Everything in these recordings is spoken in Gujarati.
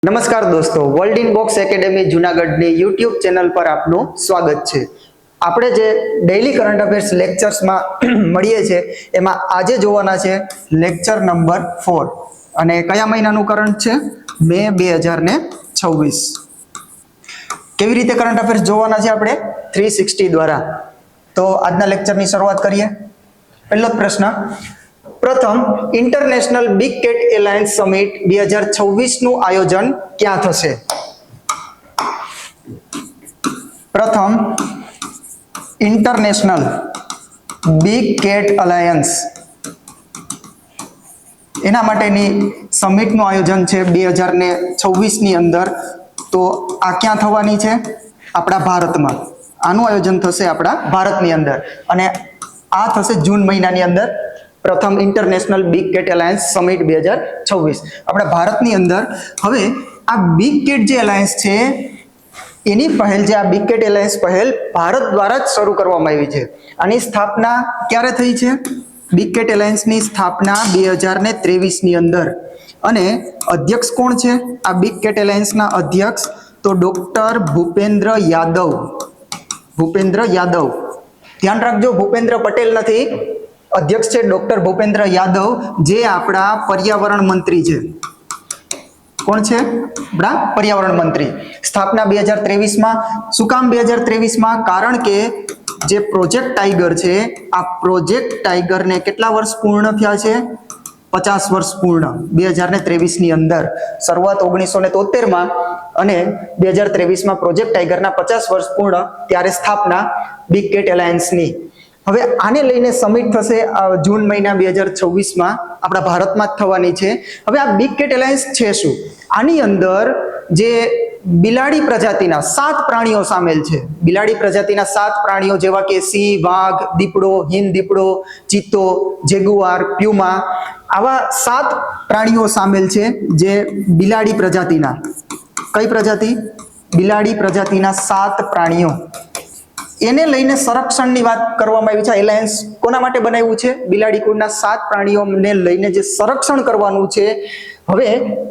નમસ્કાર દોસ્તો, વર્લ્ડ ઇન બોક્સ એકેડેમી જૂનાગઢની યુટ્યુબ ચેનલ પર આપનું સ્વાગત છે। આપણે જે ડેઇલી કરંટ અફેર્સ લેક્ચર્સમાં મળીએ છીએ એમાં આજે જોવાના છે લેક્ચર નંબર 4 અને કયા મહિનાનું કરંટ છે? મે 2026। કેવી રીતે કરંટ અફેર્સ જોવાના છે આપણે? 360 દ્વારા। તો આજના લેક્ચરની શરૂઆત કરીએ। પહેલો પ્રશ્ન, પ્રથમ international big cat alliance summit 2026 નું આયોજન ક્યાં થશે? પ્રથમ ઇન્ટરનેશનલ બિગ કેટ અલાયન્સ એના માટેની સમિટનું આયોજન છે 2026 ની અંદર। તો આ ક્યાં થવાની છે? આપણા ભારતમાં આનું આયોજન થશે આપણા ભારતની અંદર અને આ થશે જૂન મહિનાની અંદર। પ્રથમ international big cat alliance summit 2026 આપણા ભારતની અંદર। હવે આ બિગ કેટ જે એલાયન્સ છે એની પહેલ, જે આ બિગ કેટ એલાયન્સ પહેલ ભારત દ્વારા જ શરૂ કરવામાં આવી છે। આની સ્થાપના ક્યારે થઈ છે? બિગ કેટ એલાયન્સની સ્થાપના 2023 ની અંદર। અને અધ્યક્ષ કોણ છે આ બિગ કેટ એલાયન્સના અધ્યક્ષ? તો ડોક્ટર ભૂપેન્દ્ર યાદવ। ભૂપેન્દ્ર યાદવ, ધ્યાન રાખજો, ભૂપેન્દ્ર પટેલ નથી, અધ્યક્ષ છે ડોક્ટર ભૂપેન્દ્ર યાદવ, જે આપણા પર્યાવરણ મંત્રી છે। કોણ છે? આપણા પર્યાવરણ મંત્રી। સ્થાપના 2023 માં। શું કામ 2023 માં? કારણ કે જે પ્રોજેક્ટ ટાઈગર છે, આ પ્રોજેક્ટ ટાઈગરને કેટલા વર્ષ પૂર્ણ થયા છે? 50 વર્ષ પૂર્ણ 2023 ની અંદર। શરૂઆત 1973 અને 2023 માં પ્રોજેક્ટ ટાઈગરના 50 વર્ષ પૂર્ણ, ત્યારે સ્થાપના બિગ કેટ એલાયન્સની। હવે આને લઈને સમિટ થશે જૂન મહિના 2026 માં, આપણા ભારતમાં જ થવાની છે। હવે આ બિગ કેટ એલાયન્સ છે શું? આની અંદર જે બિલાડી પ્રજાતિના 7 પ્રાણીઓ સામેલ છે। બિલાડી પ્રજાતિના 7 પ્રાણીઓ જેવા કે સિંહ, વાઘ, દીપડો, હિમ દીપડો, ચિત્તો, જેગુઆર, પ્યુમા, આવા 7 પ્રાણીઓ સામેલ છે જે બિલાડી પ્રજાતિના। કઈ પ્રજાતિ? બિલાડી પ્રજાતિના 7 પ્રાણીઓ। એને લઈને સંરક્ષણની વાત કરવામાં આવી છે। એલાયન્સ કોના માટે બનાવ્યું છે? બિલાડી કુળના 7 પ્રાણીઓને લઈને જે સંરક્ષણ કરવાનું છે। હવે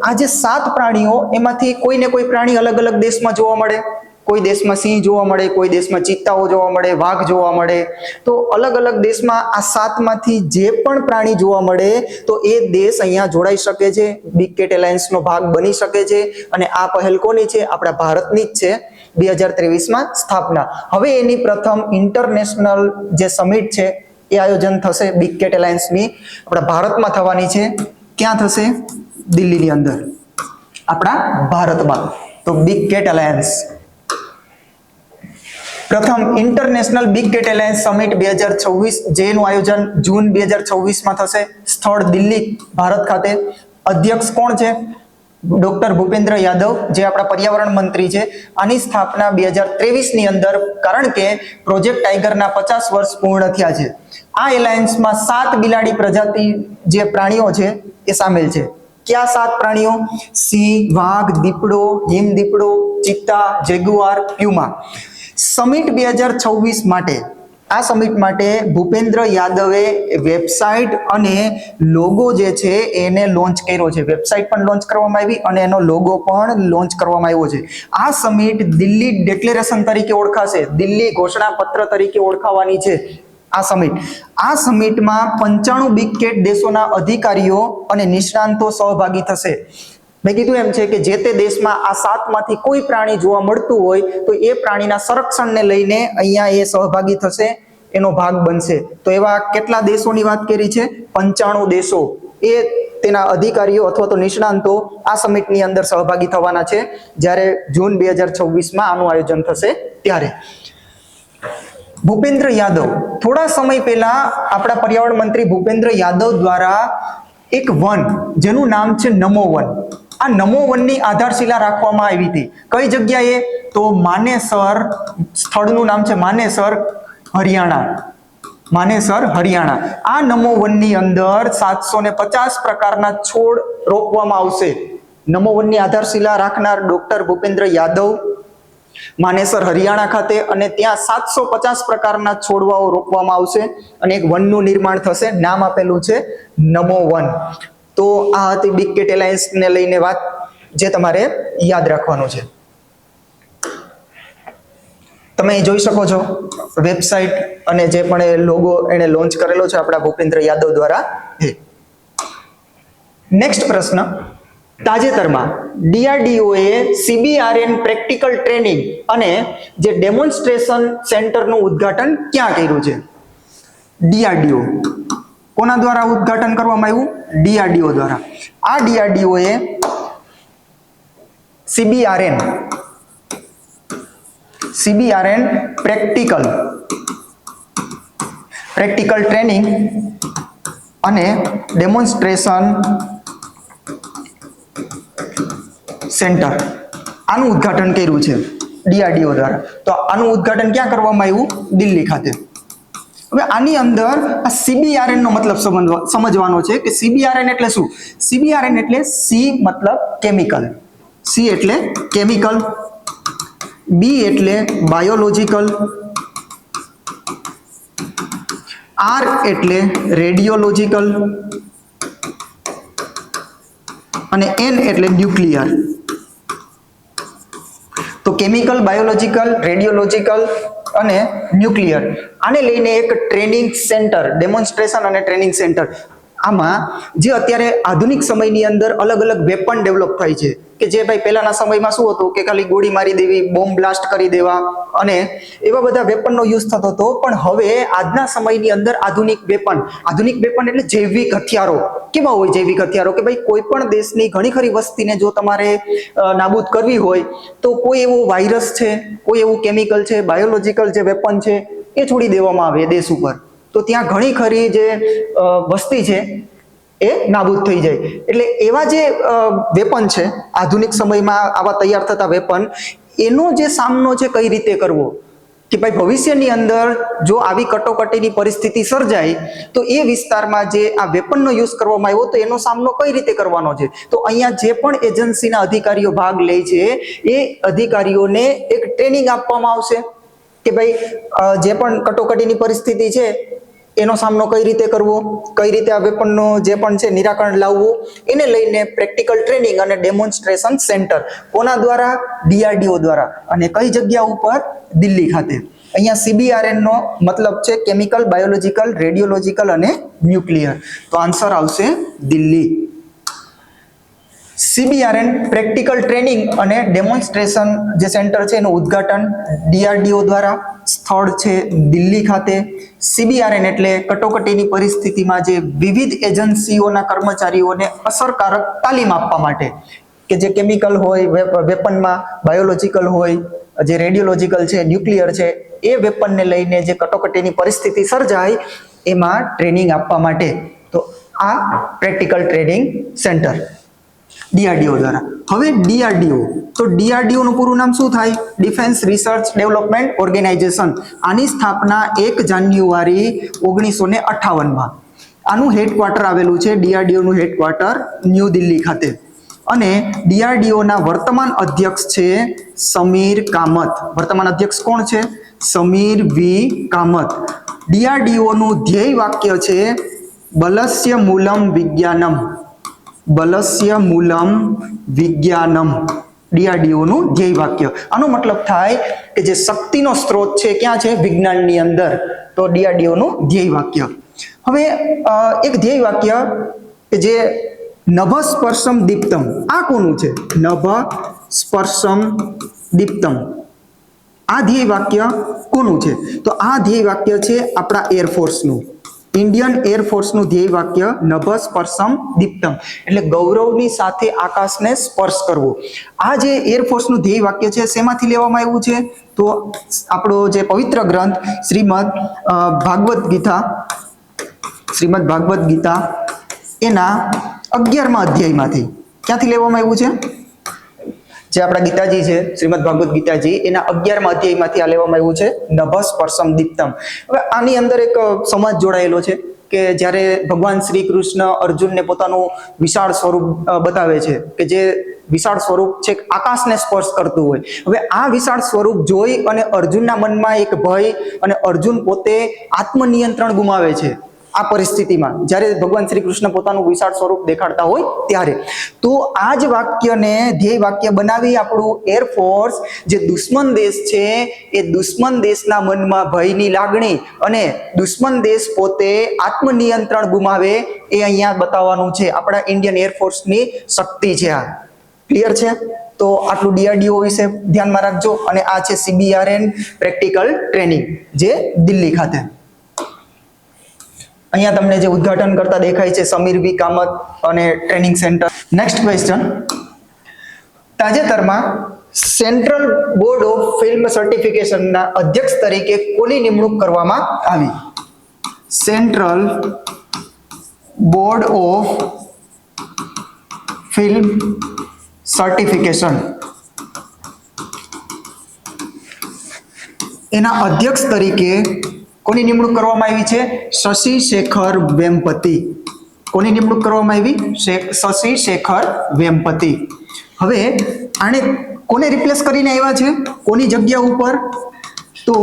આ જે 7 પ્રાણીઓ, એમાંથી કોઈ ને કોઈ પ્રાણી અલગ અલગ દેશમાં જોવા મળે। કોઈ દેશમાં સિંહ જોવા મળે, કોઈ દેશમાં ચિત્તાઓ જોવા મળે, વાઘ જોવા મળે। તો અલગ અલગ દેશમાં આ 7 માંથી જે પણ પ્રાણી જોવા મળે તો એ દેશ અહીંયા જોડાઈ શકે છે, બિગ કેટ એલાયન્સનો ભાગ બની શકે છે। અને આ પહેલ કોની છે? આપણા ભારતની જ છે। 2023 માં સ્થાપના। હવે એની પ્રથમ ઇન્ટરનેશનલ જે સમિટ છે એ આયોજન થશે બિગ કેટ એલાયન્સની, આપણા ભારતમાં થવાની છે। ક્યાં થશે? દિલ્હીની અંદર, આપણા ભારતમાં। તો બિગ કેટ એલાયન્સ, પ્રથમ international big cat alliance summit 2026, જેનું આયોજન જૂન 2026 માં થશે। સ્થળ દિલ્હી, ભારત ખાતે। અધ્યક્ષ કોણ છે? ડોક્ટર ભૂપેન્દ્ર યાદવ, જે આપણા પર્યાવરણ મંત્રી છે। આની સ્થાપના 2023 ની અંદર, કારણ કે પ્રોજેક્ટ ટાઈગરના 50 વર્ષ પૂર્ણ થયા છે। આ એલાયન્સમાં 7 બિલાડી પ્રજાતિ જે પ્રાણીઓ છે એ સામેલ છે। ક્યાં 7 પ્રાણીઓ? સિંહ, વાઘ, દીપડો, હિમ દીપડો, ચિત્તા, જેગુઆર, પ્યુમા। સમિટ 2026 માટે, આ સમિટ માટે ભૂપેન્દ્ર યાદવે વેબસાઇટ અને લોગો જે છે એને લોન્ચ કર્યો છે। વેબસાઇટ પણ લોન્ચ કરવામાં આવી અને એનો લોગો પણ લોન્ચ કરવામાં આવ્યો છે। આ સમિટ દિલ્હી ડિક્લેરેશન તરીકે ઓળખાશે, દિલ્હી ઘોષણા પત્ર તરીકે ઓળખાવાની છે આ સમિટ। આ સમિટમાં 95 બિગ કેટ દેશોના અધિકારીઓ અને નિષ્ણાંતો સહભાગી થશે। મેં કીધું એમ છે કે જે તે દેશમાં આ 7 માંથી કોઈ પ્રાણી જોવા મળતું હોય તો એ પ્રાણીના સંરક્ષણને લઈને અહીંયા એ સહભાગી થશે, એનો ભાગ બનશે। તો એવા કેટલા દેશોની વાત કરી છે? 95 દેશો, એ તેના અધિકારીઓ અથવા તો નિષ્ણાંતો આ સમિટની અંદર સહભાગી થવાના છે જ્યારે જૂન 2026 માં આનું આયોજન થશે ત્યારે। ભૂપેન્દ્ર યાદવ, થોડા સમય પહેલા આપણા પર્યાવરણ મંત્રી ભૂપેન્દ્ર યાદવ દ્વારા એક વન, જેનું નામ છે નમો વન, આ નમો વનની આધારશિલા રાખવામાં આવી હતી। કઈ જગ્યાએ? તો માનેસર, સ્થળનું નામ છે માનેસર, હરિયાણા। માનેસર, હરિયાણા। આ નમો વનની અંદર 750 પ્રકારના છોડ રોપવામાં આવશે। નમો વનની આધારશિલા રાખનાર ડોક્ટર ભૂપેન્દ્ર યાદવ, માનેસર, હરિયાણા ખાતે, અને ત્યાં 750 પ્રકારના છોડવાઓ રોપવામાં આવશે અને એક વનનું નિર્માણ થશે। નામ આપેલું છે નમો વન। તો આ હતી બિગ કેટ એલાયન્સને લઈને વાત। જે તમારે યાદ રાખવાનું છે. તમે અહીં જોઈ શકો છો વેબસાઇટ અને જે પણ એ લોગો એને લોન્ચ કરેલો છે આપણા ભૂપેન્દ્ર યાદવ દ્વારા. નેક્સ્ટ પ્રશ્ન, તાજેતરમાં DRDOએ CBRN પ્રેક્ટિકલ ટ્રેનિંગ અને જે ડેમોન્સ્ટ્રેશન સેન્ટરનું ઉદ્ઘાટન ક્યાં કર્યું છે? DRDO કોના દ્વારા ઉદ્ઘાટન કરવામાં આવ્યું? DRDO દ્વારા. આ DRDOએ CBRN પ્રેક્ટિકલ ટ્રેનિંગ અને ડેમોન્સ્ટ્રેશન સેન્ટર આનું ઉદ્ઘાટન કર્યું છે DRDO દ્વારા. તો આનું ઉદ્ઘાટન ક્યાં કરવામાં આવ્યું? દિલ્હી ખાતે. હવે આની અંદર આ CBRN નો મતલબ સમજવાનો છે કે CBRN એટલે શું? CBRN એટલે C મતલબ કેમિકલ, C એટલે કેમિકલ, B એટલે બાયોલોજિકલ, R એટલે રેડિયોલોજિકલ અને N એટલે ન્યુક્લિયર. તો કેમિકલ, બાયોલોજિકલ, રેડિયોલોજિકલ અને ન્યુક્લિયર આને લઈને એક ટ્રેનિંગ સેન્ટર, ડેમોન્સ્ટ્રેશન અને ટ્રેનિંગ સેન્ટર. આમાં જે અત્યારે આધુનિક સમયની અંદર અલગ અલગ વેપન ડેવલપ થાય છે કે જે ભાઈ પહેલાના સમયમાં શું હતું કે ખાલી ગોળી મારી દેવી, બોમ્બ બ્લાસ્ટ કરી દેવા અને એવા બધા વેપનનો યુઝ થતો હતો. પણ હવે આજના સમયની અંદર આધુનિક વેપન એટલે જૈવિક હથિયારો. કેવા હોય જૈવિક હથિયારો? કે ભાઈ કોઈ પણ દેશની ઘણી ખરી વસ્તીને જો તમારે નાબૂદ કરવી હોય તો કોઈ એવો વાયરસ છે, કોઈ એવું કેમિકલ છે, બાયોલોજિકલ જે વેપન છે એ છોડી દેવામાં આવે દેશ ઉપર, તો ત્યાં ઘણી ખરી જે વસ્તી છે એ નાબૂદ થઈ જાય. એટલે એવા જે વેપન છે આધુનિક સમયમાં આવા તૈયાર થતા વેપન, એનો જે સામનો છે કઈ રીતે કરવો કે ભાઈ ભવિષ્યની અંદર જો આવી કટોકટીની પરિસ્થિતિ સર્જાય તો એ વિસ્તારમાં જે આ વેપનનો યુઝ કરવામાં આવ્યો તો એનો સામનો કઈ રીતે કરવાનો છે. તો અહીંયા જે પણ એજન્સીના અધિકારીઓ ભાગ લે છે એ અધિકારીઓને એક ટ્રેનિંગ આપવામાં આવશે કે ભાઈ જે પણ કટોકટીની પરિસ્થિતિ છે એનો સામનો કઈ રીતે કરવો, કઈ રીતે આ વેપનનો જે પણ છે નિરાકરણ લાવવું, એને લઈને પ્રેક્ટિકલ ટ્રેનિંગ અને ડેમોન્સ્ટ્રેશન સેન્ટર કોના દ્વારા? DRDO દ્વારા. અને કઈ જગ્યા ઉપર? દિલ્હી ખાતે. અહીંયા CBRN નો મતલબ છે કેમિકલ, બાયોલોજિકલ, રેડિયોલોજિકલ અને ન્યુક્લિયર. તો આન્સર આવશે દિલ્હી. CBRN પ્રેક્ટિકલ ટ્રેનિંગ અને ડેમોન્સ્ટ્રેશન જે સેન્ટર છે એનું ઉદ્ઘાટન DRDO દ્વારા. સ્થળ છે દિલ્હી ખાતે. CBRN એટલે કટોકટીની પરિસ્થિતિમાં જે વિવિધ એજન્સીઓના કર્મચારીઓને અસરકારક તાલીમ આપવા માટે કે જે કેમિકલ હોય વેપનમાં, બાયોલોજિકલ હોય, જે રેડિયોલોજિકલ છે, ન્યુક્લિયર છે, એ વેપનને લઈને જે કટોકટીની પરિસ્થિતિ સર્જાય એમાં ટ્રેનિંગ આપવા માટે. તો આ પ્રેક્ટિકલ ટ્રેનિંગ સેન્ટર DRDO દ્વારા. હવે DRDO, તો DRDO નું પૂરું નામ શું થાય? Defence Research Development Organisation. આની સ્થાપના 1 જાન્યુઆરી 1958માં. આનું હેડક્વાર્ટર આવેલું છે, DRDO નું હેડક્વાર્ટર ન્યૂ દિલ્હી ખાતે. અને DRDO ના વર્તમાન અધ્યક્ષ છે સમીર કામત. વર્તમાન અધ્યક્ષ કોણ છે? સમીર વી કામત. DRDO નું ધ્યેય વાક્ય છે બલસ્ય મૂલમ વિજ્ઞાનમ. બલસ્ય મૂલમ વિજ્ઞાનમ DRDO નું ધ્યેય વાક્ય. આનો મતલબ થાય કે જે શક્તિનો સ્ત્રોત છે ક્યાં છે? વિજ્ઞાનની અંદર. તો DRDO નું ધ્યેય વાક્ય. હવે એક ધ્યેય વાક્ય કે જે નભ સ્પર્શમ દીપ્તમ, આ કોનું છે? નભ સ્પર્શમ દીપ્તમ. આ ધ્યેય વાક્ય કોનું છે? તો આ ધ્યેય વાક્ય છે આપણા એરફોર્સનું. ઇન્ડિયન એરફોર્સનું ધ્યેય વાક્ય નભ સ્પર્શમ દીપ્તમ એટલે ગૌરવની સાથે આકાશને સ્પર્શ કરવો. આ જે એરફોર્સનું ધ્યેય વાક્ય છે શેમાંથી લેવામાં આવ્યું છે? તો આપણો જે પવિત્ર ગ્રંથ શ્રીમદ ભાગવત ગીતા એના 11મા અધ્યાયમાંથી. ક્યાંથી લેવામાં આવ્યું છે? જે આપણા ગીતાજી છે, શ્રીમદ ભાગવત ગીતાજી, એના 11મા અધ્યાયમાંથી આ લેવામાં આવ્યું છે નભ સ્પર્શમ દીપ્તમ. હવે આની અંદર એક સમાજ જોડાયેલો છે કે જ્યારે ભગવાન શ્રી કૃષ્ણ અર્જુનને પોતાનું વિશાળ સ્વરૂપ બતાવે છે કે જે વિશાળ સ્વરૂપ છે આકાશને સ્પર્શ કરતું હોય. હવે આ વિશાળ સ્વરૂપ જોઈ અને અર્જુનના મનમાં એક ભય અને અર્જુન પોતે આત્મનિયંત્રણ ગુમાવે છે. આ પરિસ્થિતિમાં જ્યારે ભગવાન શ્રી કૃષ્ણ પોતાનું વિશાળ સ્વરૂપ દેખાડતા હોય ત્યારે. તો આ જ વાક્યને ધ્યેય વાક્ય બનાવી આપણું એરફોર્સ જે દુશ્મન દેશ છે એ દુશ્મન દેશના મનમાં ભયની લાગણી અને દુશ્મન દેશ પોતે આત્મનિયંત્રણ ગુમાવે એ અહીંયા બતાવવાનું છે. આપણા ઇન્ડિયન એરફોર્સની શક્તિ છે આ. ક્લિયર છે? તો આટલું DRDO વિશે ધ્યાનમાં રાખજો. અને આ છે CBRN પ્રેક્ટિકલ ટ્રેનિંગ જે દિલ્હી ખાતે. અહીંયા તમને જે ઉદ્ઘાટન કરતા દેખાય છે સમીર વી કામત અને ટ્રેનિંગ સેન્ટર. નેક્સ્ટ ક્વેશ્ચન, તાજેતરમાં સેન્ટ્રલ બોર્ડ ઓફ ફિલ્મ સર્ટિફિકેશનના અધ્યક્ષ તરીકે કોની નિમણૂક કરવામાં આવી? Central board of film certification એના અધ્યક્ષ તરીકે કોની નિમણૂક કરવામાં આવી છે? શશી શેખર વેમ્પતિ. કોની નિમણૂક કરવામાં આવી? શશી શેખર વેમ્પતિ. હવે આને કોને રિપ્લેસ કરીને આવ્યા છે? કોની જગ્યા ઉપર? તો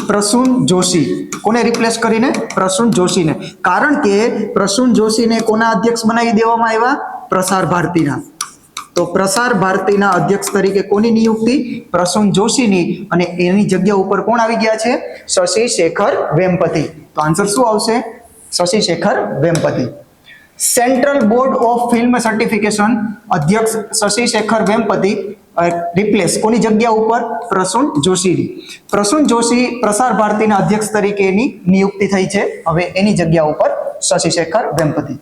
પ્રસૂન જોશી. કોને રિપ્લેસ કરીને? પ્રસૂન જોશીને. કારણ કે પ્રસૂન જોશીને કોના અધ્યક્ષ બનાવી દેવામાં આવ્યા? પ્રસાર ભારતીના. તો પ્રસાર ભારતીના અધ્યક્ષ તરીકે કોની નિયુક્તિ? પ્રસૂન જોશીની. અને એની જગ્યા ઉપર કોણ આવી ગયા છે? શશી શેખર વેમ્પતિ. તો આન્સર શું આવશે? Shashi Shekhar Vempati. Central board of film certification અધ્યક્ષ શશી શેખર વેમ્પતિ રિપ્લેસ કોની જગ્યા ઉપર? પ્રસૂન જોશીની. પ્રસૂન જોશી પ્રસાર ભારતીના અધ્યક્ષ તરીકેની નિયુક્તિ થઈ છે. હવે એની જગ્યા ઉપર શશી શેખર વેમ્પતિ.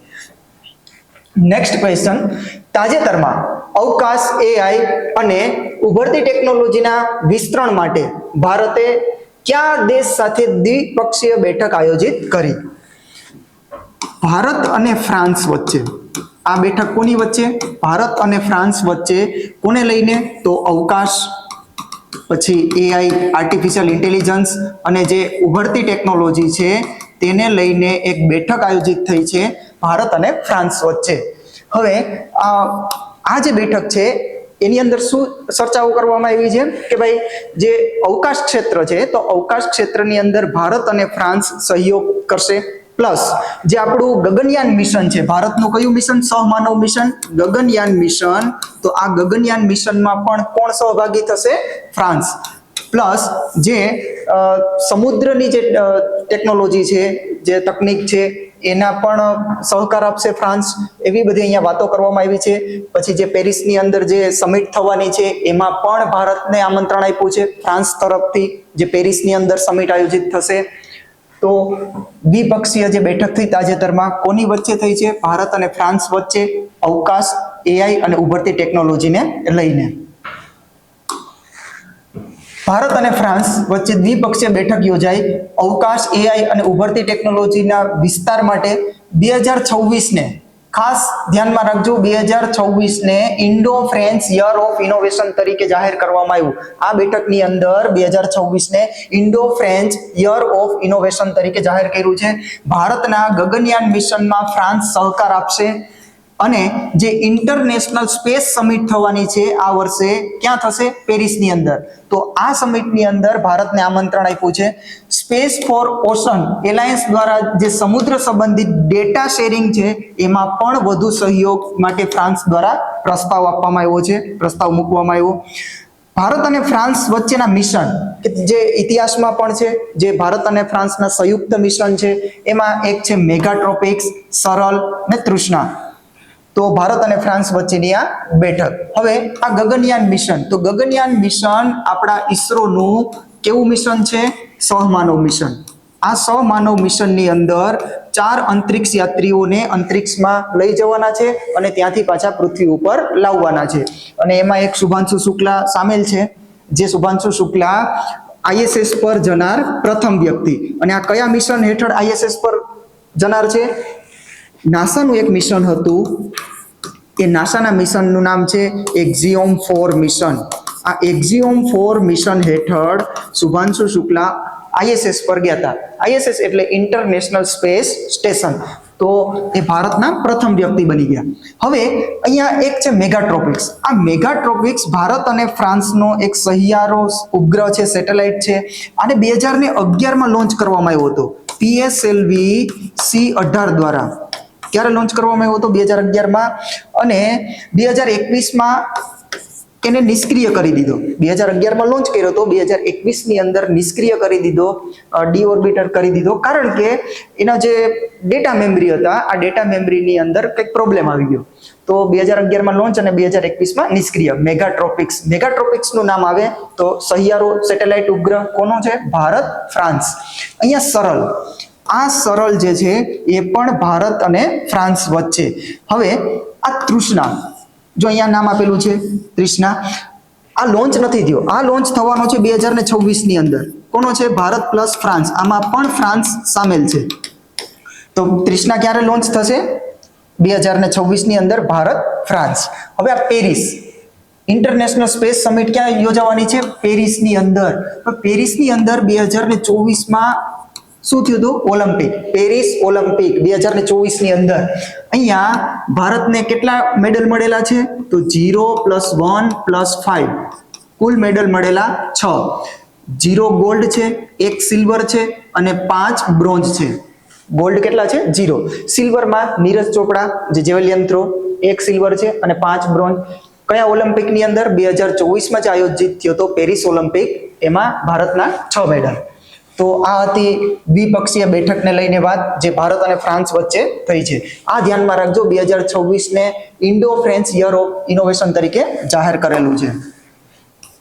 નેક્સ્ટ ક્વેશ્ચન, તાજેતરમાં અવકાશ AI અને ઉભરતી ટેકનોલોજીના વિસ્તરણ માટે ભારતે કયા દેશ સાથે દ્વિપક્ષીય બેઠક આયોજિત કરી? ભારત અને ફ્રાન્સ વચ્ચે. આ બેઠક કોની વચ્ચે? ભારત અને ફ્રાન્સ વચ્ચે. કોને લઈને? તો અવકાશ, પછી AI આર્ટિફિશિયલ ઇન્ટેલિજન્સ અને જે ઉભરતી ટેકનોલોજી છે તેને લઈને એક બેઠક આયોજિત થઈ છે ભારત અને ફ્રાન્સ વચ્ચે. હવે આ જે બેઠક છે એની અંદર શું ચર્ચાઓ કરવામાં આવી છે કે ભાઈ જે અવકાશ ક્ષેત્ર છે તો અવકાશ ક્ષેત્રની અંદર ભારત અને ફ્રાન્સ સહયોગ કરશે. પ્લસ જે આપણું ગગનયાન મિશન છે, ભારતનું કયું મિશન? સહમાનવ મિશન, ગગનયાન મિશન. તો આ ગગનયાન મિશનમાં પણ કોણ સહભાગી થશે? ફ્રાન્સ. પ્લસ જે સમુદ્રની જે ટેકનોલોજી છે, જે તકનીક છે એના પણ સહકાર આપશે ફ્રાન્સ. એવી બધી અહીંયા વાતો કરવામાં આવી છે. પછી જે પેરિસની અંદર જે સમિટ થવાની છે એમાં પણ ભારતને આમંત્રણ આપ્યું છે ફ્રાન્સ તરફથી, જે પેરિસની અંદર સમિટ આયોજિત થશે. તો દ્વિપક્ષીય જે બેઠક થઈ તાજેતરમાં કોની વચ્ચે થઈ છે? ભારત અને ફ્રાન્સ વચ્ચે, અવકાશ, AI અને ઉભરતી ટેકનોલોજીને લઈને. ભારત અને ફ્રાન્સ વચ્ચે દ્વિપક્ષીય બેઠક યોજાઈ અવકાશ, AI અને ઉભરતી ટેકનોલોજીના વિસ્તાર માટે 2026 ને ખાસ ધ્યાનમાં રાખજો. 2026 ને Indo French year of innovation તરીકે જાહેર કરવામાં આવ્યું. આ બેઠકની અંદર 2026 ને Indo French year of innovation તરીકે જાહેર કર્યું છે. ભારતના ગગનયાન મિશનમાં ફ્રાન્સ સહકાર આપશે. અને જે ઇન્ટરનેશનલ સ્પેસ સમિટ થવાની છે આ વર્ષે ક્યાં થશે? પેરિસની અંદર. તો આ સમિટની અંદર ભારતને આમંત્રણ આપ્યું છે. સ્પેસ ફોર ઓશન એલાયન્સ દ્વારા જે સમુદ્ર સંબંધિત ડેટા શેરિંગ છે એમાં પણ વધુ સહયોગ માટે ફ્રાન્સ દ્વારા પ્રસ્તાવ આપવામાં આવ્યો છે, પ્રસ્તાવ મૂકવામાં આવ્યો. ભારત અને ફ્રાન્સ વચ્ચેના મિશન કે જે ઇતિહાસમાં પણ છે, જે ભારત અને ફ્રાન્સના સંયુક્ત મિશન છે એમાં એક છે મેગાટ્રોપિક્સ, સરળ ને તૃષ્ણા. તો ભારત અને ફ્રાન્સ વચ્ચેની આ બેઠક. હવે આ ગગનયાન મિશન, તો ગગનયાન મિશન આપણા ઈસરોનું કેવું મિશન છે? સહમાનવ મિશન. આ સહમાનવ મિશનની અંદર 4 અંતરિક્ષ યાત્રીઓને અંતરિક્ષમાં લઈ જવાના છે અને ત્યાંથી પાછા પૃથ્વી ઉપર લાવવાના છે. અને એમાં એક શુભાંશુ શુક્લા સામેલ છે, જે શુભાંશુ શુક્લા ISS પર જનાર પ્રથમ વ્યક્તિ. અને આ કયા મિશન હેઠળ ISS પર જનાર છે? નાસાનું એક મિશન હતું, એ નાસાના મિશનનું નામ છે એક્ઝિયોમ 4 મિશન. આ એક્ઝિયોમ 4 મિશન હેઠળ શુભાંશુ શુક્લા ISS પર ગયા હતા. ISS એટલે ઇન્ટરનેશનલ સ્પેસ સ્ટેશન. તો એ ભારતના પ્રથમ વ્યક્તિ બની ગયા. હવે અહીંયા એક છે મેગાટ્રોપિક્સ. આ મેગાટ્રોપિક્સ ભારત અને ફ્રાન્સનો એક સહિયારો ઉપગ્રહ છે, સેટેલાઇટ છે. આને 2011માં લોન્ચ કરવામાં આવ્યો હતો. PSLV C18 દ્વારા ક્યારે લોન્ચ કરવામાં આવ્યો હતો? 2011માં, અને 2021માં એને નિષ્ક્રિય કરી દીધો. 2011માં લોન્ચ કર્યો હતો, 2021ની અંદર નિષ્ક્રિય કરી દીધો, ડીઓર્બિટર કરી દીધો, કારણ કે એના જે ડેટા મેમરી હતા, આ ડેટા મેમરીની અંદર કંઈક પ્રોબ્લેમ આવી ગયો. તો 2011માં લોન્ચ અને 2021માં નિષ્ક્રિય. મેગાટ્રોપિક્સનું નામ આવે તો સહિયારો સેટેલાઇટ ઉપગ્રહ કોનો છે? ભારત, ફ્રાન્સ. અહીંયા સરળ, આ સરળ જે છે એ પણ ભારત અને ફ્રાન્સ વચ્ચે. હવે આ તૃષ્ણા, જો અહીંયા નામ આપેલું છે તૃષ્ણા, આ લોન્ચ નથી થયો, આ લોન્ચ થવાનો છે 2026ની અંદર. કોનો છે? Bharat plus France. આમાં પણ ફ્રાન્સ સામેલ છે. તો તૃષ્ણા ક્યારે લોન્ચ થશે? 2026ની અંદર, ભારત, ફ્રાન્સ. હવે આ પેરિસ ઇન્ટરનેશનલ સ્પેસ સમિટ ક્યાં યોજાવાની છે? પેરિસની અંદર. તો પેરિસની અંદર 2024માં શું થયું હતું? ઓલિમ્પિક, પેરિસ ઓલિમ્પિક 2024ની અંદર. અહીંયા ભારતને કેટલા મેડલ મળેલા છે? તો 0 + 1 + 5, કુલ મેડલ મળેલા 6. 0 ગોલ્ડ છે, 1 સિલ્વર છે અને 5 બ્રોન્ઝ છે. ગોલ્ડ કેટલા છે? 0. સિલ્વરમાં નીરજ ચોપડા જે જેવલિયન થ્રો, 1 સિલ્વર છે અને 5 બ્રોન્ઝ. કયા ઓલિમ્પિકની અંદર? 2024માં જ આયોજિત થયો હતો પેરિસ ઓલિમ્પિક, એમાં ભારતના 6 મેડલ. તો આ હતી દ્વિપક્ષીય બેઠકને લઈને વાત જે ભારત અને ફ્રાન્સ વચ્ચે થઈ છે. આ ધ્યાનમાં રાખજો, 2026ને Indo French year of innovation તરીકે જાહેર કરેલું છે.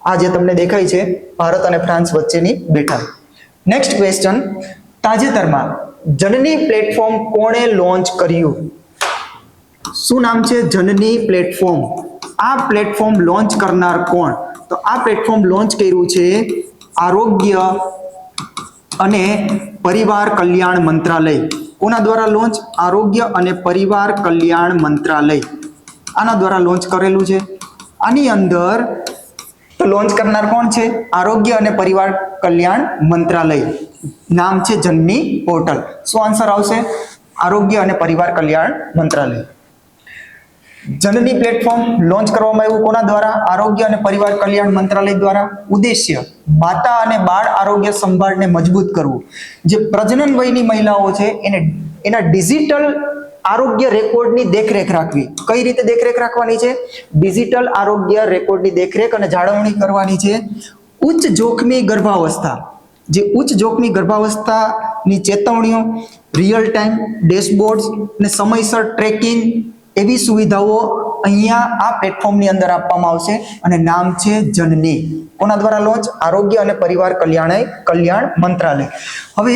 આ જે તમને દેખાય છે ભારત અને ફ્રાન્સ વચ્ચેની બેઠક. નેક્સ્ટ ક્વેશ્ચન, તાજેતરમાં જનની પ્લેટફોર્મ કોણે લોન્ચ કર્યું? શું નામ છે? જનની પ્લેટફોર્મ. આ પ્લેટફોર્મ લોન્ચ કરનાર કોણ? તો આ પ્લેટફોર્મ લોન્ચ કર્યું છે આરોગ્ય અને પરિવાર કલ્યાણ મંત્રાલય. કોના દ્વારા લોન્ચ? આરોગ્ય અને પરિવાર કલ્યાણ મંત્રાલય, આના દ્વારા લોન્ચ કરેલું છે. આની અંદર તો લોન્ચ કરનાર કોણ છે? આરોગ્ય અને પરિવાર કલ્યાણ મંત્રાલય. નામ છે જનની પોર્ટલ. શું આન્સર આવશે? આરોગ્ય અને પરિવાર કલ્યાણ મંત્રાલય. જનની પ્લેટફોર્મ લોન્ચ કરવામાં આવ્યું કોના દ્વારા? આરોગ્ય અને પરિવાર કલ્યાણ મંત્રાલય દ્વારા. ઉદ્દેશ્ય માતા અને બાળ આરોગ્ય સંભાળને મજબૂત કરવું. જે પ્રજનન વયની મહિલાઓ છે એને એના ડિજિટલ આરોગ્ય રેકોર્ડની દેખરેખ રાખવી. કઈ રીતે દેખરેખ રાખવાની છે? ડિજિટલ આરોગ્ય રેકોર્ડની દેખરેખ અને જાળવણી કરવાની છે. ઉચ્ચ જોખમી ગર્ભાવસ્થા, જે ઉચ્ચ જોખમી ગર્ભાવસ્થાની ચેતવણીઓ, રિયલ ટાઈમ ડેશબોર્ડ્સ અને સમયસર ટ્રેકિંગ, એવી સુવિધાઓ અહીંયા આ પ્લેટફોર્મની અંદર આપવામાં આવશે અને નામ છે જનની. કોના દ્વારા લોન્ચ? આરોગ્ય અને પરિવાર કલ્યાણ મંત્રાલય. હવે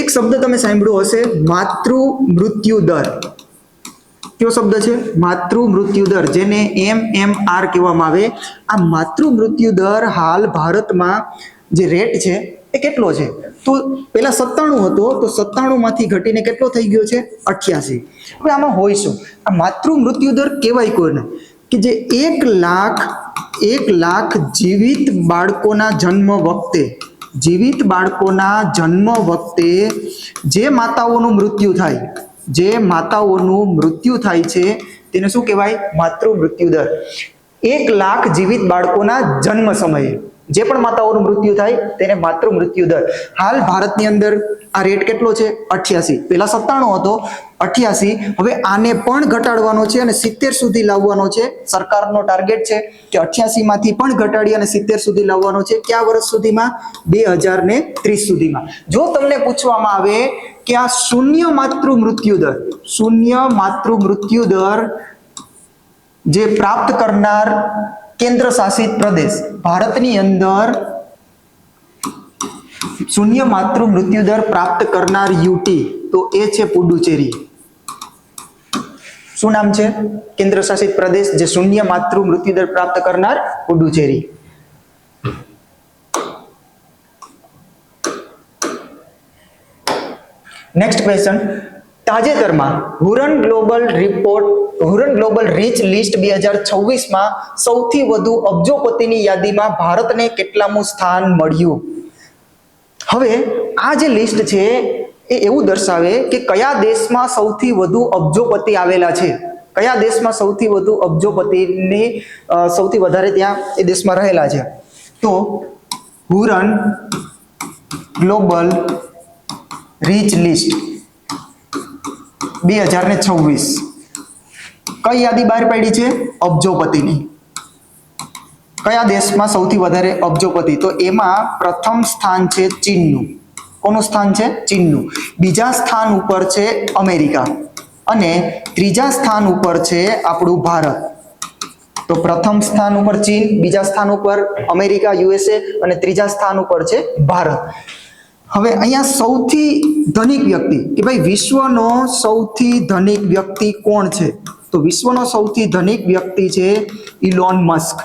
એક શબ્દ તમે સાંભળ્યો હશે, માતૃ મૃત્યુ દર. કયો શબ્દ છે? માતૃ મૃત્યુ દર, જેને MMR કહેવામાં આવે. આ માતૃ મૃત્યુ દર હાલ ભારતમાં જે રેટ છે એ કેટલો છે? તો પેલા 97 હતો, તો 97માંથી ઘટીને કેટલો થઈ ગયો છે? 88. હવે આમાં હોય શું? આ માતૃ મૃત્યુ દર કહેવાય કોને? કે જે 1 લાખ જીવિત બાળકોના જન્મ વખતે જે માતાઓનું મૃત્યુ થાય છે તેને શું કહેવાય? માતૃ મૃત્યુ દર. 1 લાખ જીવિત બાળકોના જન્મ સમયે જે પણ માતાઓનું મૃત્યુ થાય તેને માતૃ મૃત્યુ દર. હાલ ભારતની અંદર આ રેટ કેટલો છે? 88. પેલા 97 હતો, 88. હવે આને પણ ઘટાડવાનો છે અને 70 સુધી લાવવાનો છે. સરકારનો ટાર્ગેટ છે કે 88 માંથી પણ ઘટાડી અને 70 સુધી લાવવાનો છે. કયા વર્ષ સુધીમાં? 2030 સુધીમાં. જો તમને પૂછવામાં આવે કે આ શૂન્ય માતૃ મૃત્યુ દર જે પ્રાપ્ત કરનાર કેન્દ્ર શાસિત પ્રદેશ ભારતની અંદર શૂન્ય માતૃ મૃત્યુ દર પ્રાપ્ત કરનાર યુટી, તો એ છે પુડુચેરી. શું નામ છે? કેન્દ્ર શાસિત પ્રદેશ જે શૂન્ય માતૃ મૃત્યુ દર પ્રાપ્ત કરનાર? પુડુચેરી. નેક્સ્ટ ક્વેશ્ચન, તાજેતરમાં હુરન ગ્લોબલ રીચ લિસ્ટ 2026માં સૌથી વધુ અબજોપતિની યાદીમાં ભારતને કેટલામું સ્થાન મળ્યું? હવે આ જે લિસ્ટ છે એ એવું દર્શાવે કે કયા દેશમાં સૌથી વધુ અબજોપતિ આવેલા છે, કયા દેશમાં સૌથી વધુ અબજોપતિની સૌથી વધારે ત્યાં એ દેશમાં રહેલા છે. તો હુરન ગ્લોબલ રીચ લિસ્ટ 2026 કઈ યાદી બહાર પાડી છે? અબજોપતિની. કયા દેશમાં સૌથી વધારે અબજોપતિ? તો એમાં પ્રથમ સ્થાન છે ચીનનું. કોનું સ્થાન છે? ચીનનું. બીજા સ્થાન ઉપર છે અમેરિકા અને ત્રીજા સ્થાન ઉપર છે આપણું ભારત. તો પ્રથમ સ્થાન ઉપર ચીન, બીજા સ્થાન ઉપર અમેરિકા યુએસએ અને ત્રીજા સ્થાન ઉપર છે ભારત. હવે અહીંયા સૌથી ધનિક વ્યક્તિ કે ભાઈ વિશ્વનો સૌથી ધનિક વ્યક્તિ કોણ છે? તો વિશ્વનો સૌથી ધનિક વ્યક્તિ છે ઇલોન મસ્ક.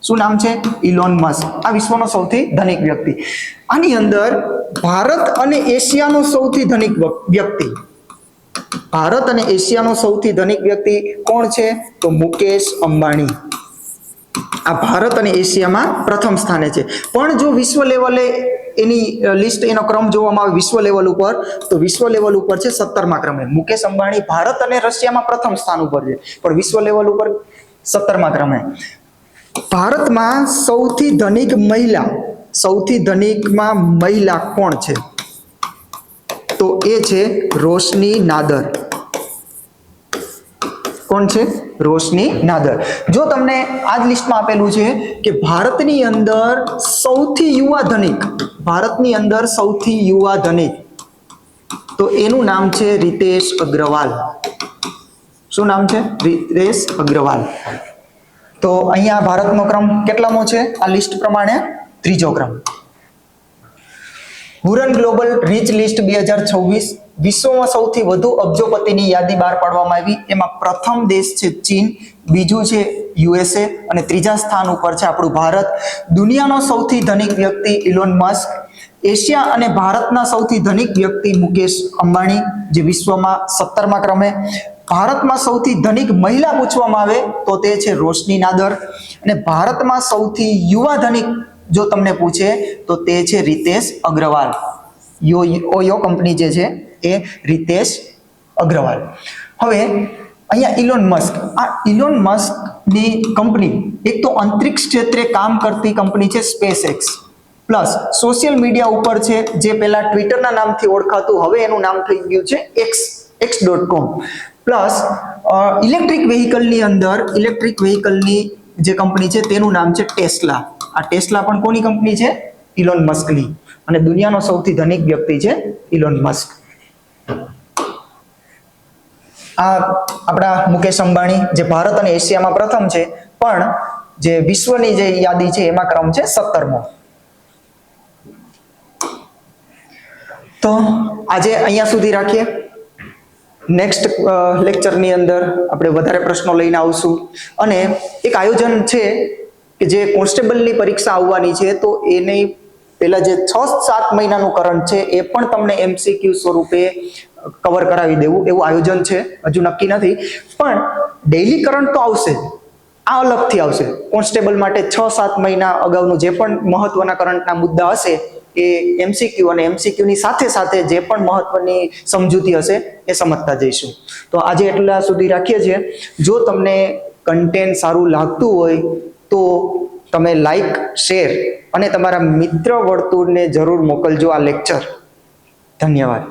શું નામ છે? Elon Musk. આ વિશ્વનો સૌથી ધનિક વ્યક્તિ. આની અંદર ભારત અને એશિયાનો સૌથી ધનિક વ્યક્તિ, ભારત અને એશિયાનો સૌથી ધનિક વ્યક્તિ કોણ છે? તો મુકેશ અંબાણી. આ ભારત અને એશિયામાં પ્રથમ સ્થાને છે. પણ જો વિશ્વ લેવલે એની લિસ્ટ, એનો ક્રમ જોવામાં આવે વિશ્વ લેવલ ઉપર, તો વિશ્વ લેવલ ઉપર છે 17મા ક્રમે. મુકેશ અંબાણી ભારત અને રશિયામાં પ્રથમ સ્થાન ઉપર છે, પણ વિશ્વ લેવલ ઉપર 17મા ક્રમે. ભારતમાં સૌથી ધનિક મહિલા, સૌથી ધનિકમાં મહિલા કોણ છે? તો એ છે રોશની નાદર. કોણ છે? રોશની નાદર. જો તમને આ જ લિસ્ટમાં આપેલું છે કે ભારતની અંદર સૌથી યુવા ધનિક, ભારતની અંદર સૌથી યુવા ધનિક, તો એનું નામ છે રિતેશ અગ્રવાલ. શું નામ છે? રિતેશ અગ્રવાલ. તો અહીંયા ભારતનો ક્રમ કેટલામો છે આ લિસ્ટ પ્રમાણે? ત્રીજો ક્રમ. હુરન ગ્લોબલ રીચ લિસ્ટ 2026 વિશ્વમાં સૌથી વધુ અબજોપતિની યાદી બહાર પાડવામાં આવી. એમાં પ્રથમ દેશ છે ચીન, બીજું છે યુએસએ અને ત્રીજા સ્થાન ઉપર છે આપણું ભારત. દુનિયાનો સૌથી ધનિક વ્યક્તિ ઇલોન મસ્ક, એશિયા અને ભારતના સૌથી ધનિક વ્યક્તિ મુકેશ અંબાણી, જે વિશ્વમાં 17મા ક્રમે. ભારતમાં સૌથી ધનિક મહિલા પૂછવામાં આવે તો તે છે રોશની નાદર, અને ભારતમાં સૌથી યુવા ધનિક જો તમને પૂછે તો તે છે રિતેશ અગ્રવાલ. ઓયો કંપની જે છે એ રિતેશ અગ્રવાલ. હવે અહીંયા ઇલોન મસ્ક, આ ઇલોન મસ્કની કંપની એક તો અંતરિક્ષ ક્ષેત્રે કામ કરતી કંપની છે space x, plus social media ઉપર છે જે પહેલા ટ્વિટરના નામથી ઓળખાતું, હવે એનું નામ થઈ ગયું છે x.com, પ્લસ ઇલેક્ટ્રિક વ્હીકલની અંદર, ઇલેક્ટ્રિક વ્હીકલની જે કંપની છે તેનું નામ છે ટેસ્લા. આ ટેસ્લા પણ કોની કંપની છે? ઇલોન મસ્કની. અને દુનિયાનો સૌથી ધનિક વ્યક્તિ છે ઇલોન મસ્ક. આ આપણા મુકેશ અંબાણી જે ભારત અને એશિયામાં પ્રથમ છે, પણ જે વિશ્વની જે યાદી છે એમાં ક્રમ છે 17મો. તો આજે અહીંયા સુધી રાખીએ. નેક્સ્ટ લેક્ચરની અંદર આપણે વધારે પ્રશ્નો લઈને આવશું. અને એક આયોજન છે કે જે કોન્સ્ટેબલની પરીક્ષા આવવાની છે, તો એને પહેલા જે 6-7 મહિનાનું કરંટ છે એ પણ તમને MCQ સ્વરૂપે કવર કરાવી દેવું એવું આયોજન છે. હજુ નક્કી નથી, પણ ડેઈલી કરંટ તો આવશે. આ અલગથી આવશે. કોન્સ્ટેબલ માટે 6-7 મહિના અગાઉનું જે પણ મહત્વના કરંટના મુદ્દા હશે એ MCQ, અને MCQ ની સાથે સાથે જે પણ મહત્વની સમજૂતી હશે એ સમજતા જઈશું. તો આજે એટલા સુધી રાખીએ છીએ. જો તમને કન્ટેન્ટ સારું લાગતું હોય તો તમે લાઈક, શેર અને તમારા મિત્ર વર્તુળને જરૂર મોકલજો આ લેક્ચર. ધન્યવાદ.